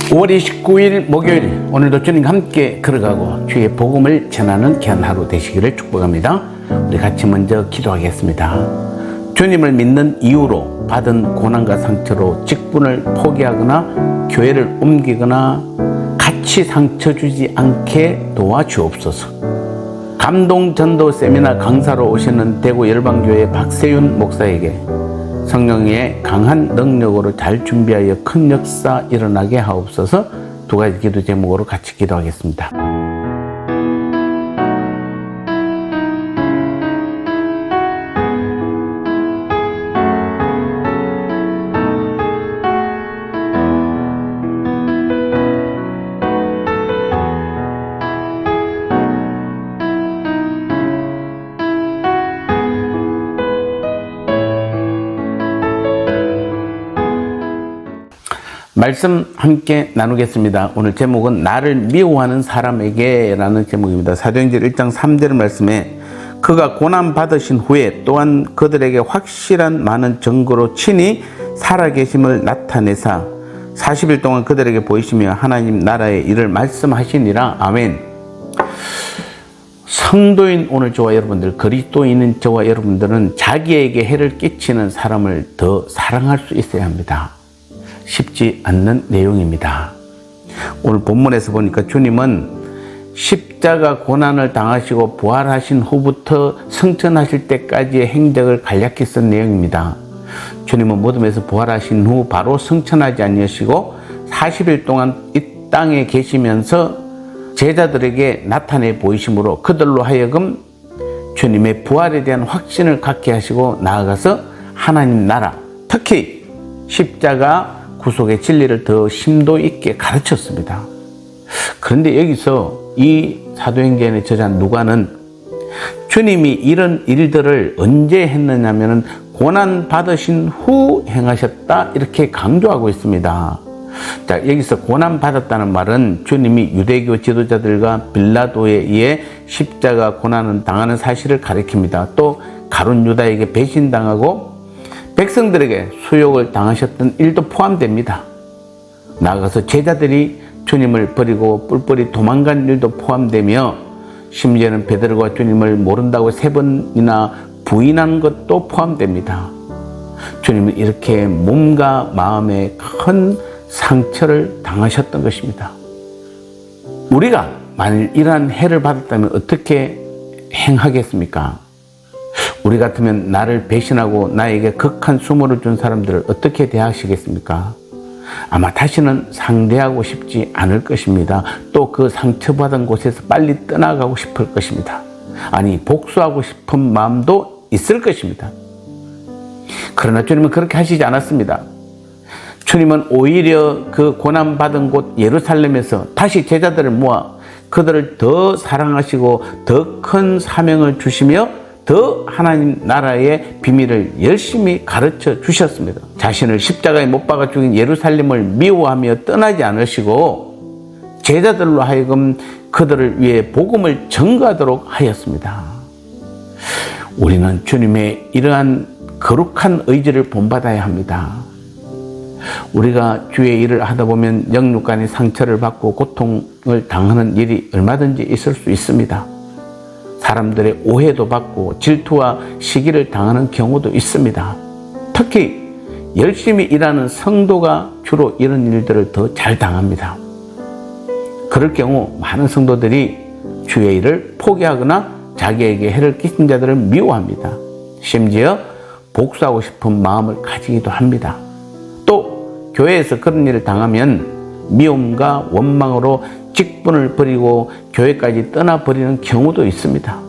5월 29일 목요일, 오늘도 주님과 함께 걸어가고 주의 복음을 전하는 귀한 하루 되시기를 축복합니다. 우리 같이 먼저 기도하겠습니다. 주님을 믿는 이유로 받은 고난과 상처로 직분을 포기하거나 교회를 옮기거나 같이 상처 주지 않게 도와주옵소서. 감동 전도 세미나 강사로 오시는 대구 열방교회 박세윤 목사에게 성령의 강한 능력으로 잘 준비하여 큰 역사 일어나게 하옵소서. 두 가지 기도 제목으로 같이 기도하겠습니다. 말씀 함께 나누겠습니다. 오늘 제목은 나를 미워하는 사람에게 라는 제목입니다. 사도행전 1장 3절 말씀에 그가 고난받으신 후에 또한 그들에게 확실한 많은 증거로 친히 살아계심을 나타내사 40일 동안 그들에게 보이시며 하나님 나라의 일을 말씀하시니라. 아멘. 성도인 오늘 저와 여러분들, 그리스도인인 저와 여러분들은 자기에게 해를 끼치는 사람을 더 사랑할 수 있어야 합니다. 쉽지 않는 내용입니다. 오늘 본문에서 보니까 주님은 십자가 고난을 당하시고 부활하신 후부터 승천하실 때까지의 행적을 간략히 쓴 내용입니다. 주님은 무덤에서 부활하신 후 바로 승천하지 아니하시고 40일 동안 이 땅에 계시면서 제자들에게 나타내 보이심으로 그들로 하여금 주님의 부활에 대한 확신을 갖게 하시고 나아가서 하나님 나라, 특히 십자가 구속의 진리를 더 심도 있게 가르쳤습니다. 그런데 여기서 이 사도행전의 저자 누가는 주님이 이런 일들을 언제 했느냐면 고난 받으신 후 행하셨다 이렇게 강조하고 있습니다. 자, 여기서 고난 받았다는 말은 주님이 유대교 지도자들과 빌라도에 의해 십자가 고난을 당하는 사실을 가리킵니다. 또 가룟 유다에게 배신당하고 백성들에게 수욕을 당하셨던 일도 포함됩니다. 나아가서 제자들이 주님을 버리고 뿔뿔이 도망간 일도 포함되며 심지어는 베드로가 주님을 모른다고 3번이나 부인한 것도 포함됩니다. 주님은 이렇게 몸과 마음에 큰 상처를 당하셨던 것입니다. 우리가 만일 이러한 해를 받았다면 어떻게 행하겠습니까? 우리 같으면 나를 배신하고 나에게 극한 수모를 준 사람들을 어떻게 대하시겠습니까? 아마 다시는 상대하고 싶지 않을 것입니다. 또 그 상처받은 곳에서 빨리 떠나가고 싶을 것입니다. 아니, 복수하고 싶은 마음도 있을 것입니다. 그러나 주님은 그렇게 하시지 않았습니다. 주님은 오히려 그 고난받은 곳 예루살렘에서 다시 제자들을 모아 그들을 더 사랑하시고 더 큰 사명을 주시며 더 하나님 나라의 비밀을 열심히 가르쳐 주셨습니다. 자신을 십자가에 못 박아 죽인 예루살렘을 미워하며 떠나지 않으시고 제자들로 하여금 그들을 위해 복음을 전가하도록 하였습니다. 우리는 주님의 이러한 거룩한 의지를 본받아야 합니다. 우리가 주의 일을 하다 보면 영육간의 상처를 받고 고통을 당하는 일이 얼마든지 있을 수 있습니다. 사람들의 오해도 받고 질투와 시기를 당하는 경우도 있습니다. 특히 열심히 일하는 성도가 주로 이런 일들을 더 잘 당합니다. 그럴 경우 많은 성도들이 주의 일을 포기하거나 자기에게 해를 끼친 자들을 미워합니다. 심지어 복수하고 싶은 마음을 가지기도 합니다. 또 교회에서 그런 일을 당하면 미움과 원망으로 직분을 버리고 교회까지 떠나버리는 경우도 있습니다.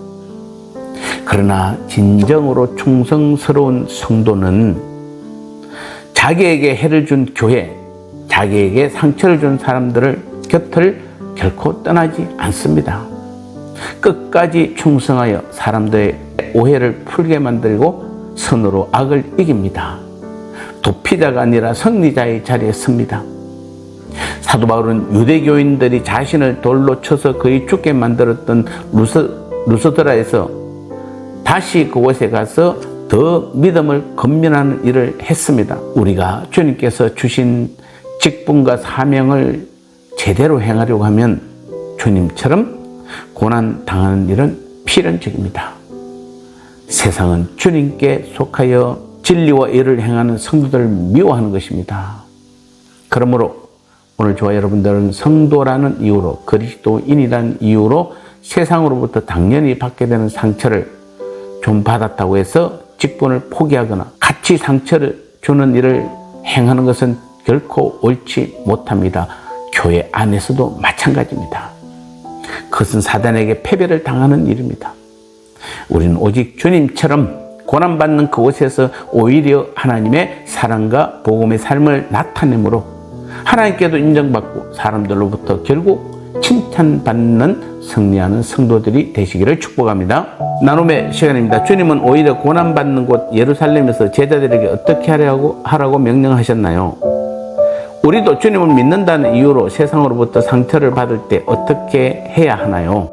그러나 진정으로 충성스러운 성도는 자기에게 해를 준 교회, 자기에게 상처를 준 사람들을 곁을 결코 떠나지 않습니다. 끝까지 충성하여 사람들의 오해를 풀게 만들고 선으로 악을 이깁니다. 도피자가 아니라 승리자의 자리에 섭니다. 사도 바울은 유대교인들이 자신을 돌로 쳐서 거의 죽게 만들었던 루스드라에서 다시 그곳에 가서 더 믿음을 건면하는 일을 했습니다. 우리가 주님께서 주신 직분과 사명을 제대로 행하려고 하면 주님처럼 고난 당하는 일은 필연적입니다. 세상은 주님께 속하여 진리와 의를 행하는 성도들을 미워하는 것입니다. 그러므로 오늘 저와 여러분들은 성도라는 이유로, 그리스도인이라는 이유로 세상으로부터 당연히 받게 되는 상처를 좀 받았다고 해서 직분을 포기하거나 같이 상처를 주는 일을 행하는 것은 결코 옳지 못합니다. 교회 안에서도 마찬가지입니다. 그것은 사단에게 패배를 당하는 일입니다. 우리는 오직 주님처럼 고난받는 그곳에서 오히려 하나님의 사랑과 복음의 삶을 나타내므로 하나님께도 인정받고 사람들로부터 결국 칭찬받는 승리하는 성도들이 되시기를 축복합니다. 나눔의 시간입니다. 주님은 오히려 고난받는 곳 예루살렘에서 제자들에게 어떻게 하라고 명령하셨나요? 우리도 주님을 믿는다는 이유로 세상으로부터 상처를 받을 때 어떻게 해야 하나요?